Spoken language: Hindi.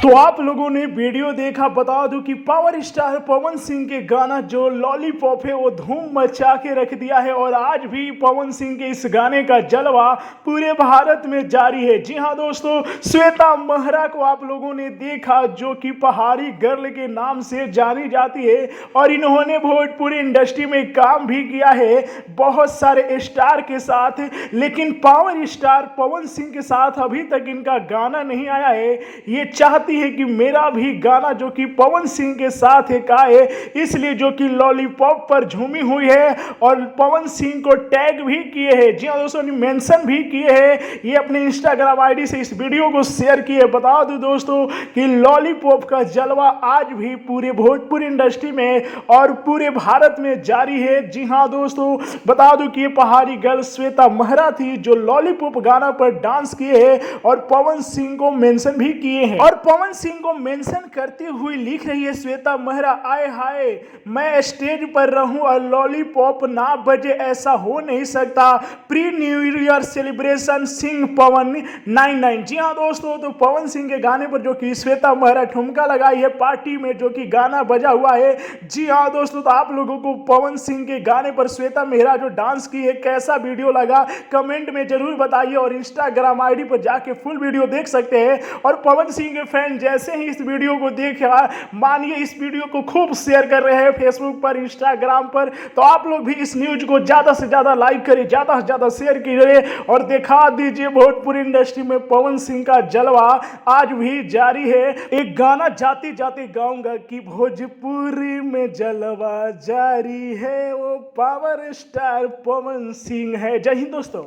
तो आप लोगों ने वीडियो देखा, बता दूं कि पावर स्टार पवन सिंह के गाना जो लॉलीपॉप है वो धूम मचा के रख दिया है और आज भी पवन सिंह के इस गाने का जलवा पूरे भारत में जारी है। जी हां दोस्तों, श्वेता महरा को आप लोगों ने देखा जो कि पहाड़ी गर्ल के नाम से जानी जाती है और इन्होंने भोजपुरी इंडस्ट्री में काम भी किया है बहुत सारे स्टार के साथ, लेकिन पावर स्टार पवन सिंह के साथ अभी तक इनका गाना नहीं आया है। ये चाहती है कि मेरा भी गाना जो कि पवन सिंह के साथ एक आए, इसलिए जो कि लॉलीपॉप पर झूमी हुई है और पवन सिंह को टैग भी किए हैं। जी हाँ दोस्तों, मेंशन भी किए हैं। ये अपने इंस्टाग्राम आईडी से इस वीडियो को शेयर किए। बता दूं दोस्तों कि लॉलीपॉप का जलवा आज भी पूरे भोजपुरी इंडस्ट्री में और पूरे भारत में जारी है। जी हाँ दोस्तों, बता दूं कि ये पहाड़ी गर्ल श्वेता महरा थी जो लॉलीपॉप गाना पर डांस किए हैं और पवन सिंह को मेंशन भी किए हैं। और पवन सिंह को मेंशन करते हुए लिख रही है श्वेता महरा, आए हाय मैं स्टेज पर रहूं और लॉलीपॉप ना बजे, ऐसा हो नहीं सकता। Pre new year celebration Singh Pawan 99। जी हाँ दोस्तों, तो पवन सिंह के गाने पर जो कि श्वेता महरा ठुमका लगाई है पार्टी में जो कि गाना बजा हुआ है। जी हाँ दोस्तों, तो आप लोगों को पवन सिंह के गाने पर श्वेता महरा जो डांस की है कैसा वीडियो लगा कमेंट में जरूर बताइए और इंस्टाग्राम आईडी पर जाके फुल वीडियो देख सकते हैं। और पवन सिंह के फैन जैसे ही इस वीडियो को देखा, मानिए इस वीडियो को खूब शेयर कर रहे हैं फेसबुक पर, इंस्टाग्राम पर, तो आप लोग भी इस न्यूज को ज्यादा से ज्यादा लाइक करिए, ज्यादा से ज्यादा शेयर कीजिए और दिखा दीजिए भोजपुरी इंडस्ट्री में पवन सिंह का जलवा आज भी जारी है। एक गाना जाते जाते गाऊंगा कि भोजपुरी में जलवा जारी है, वो पावर स्टार पवन सिंह है। जय हिंद दोस्तों।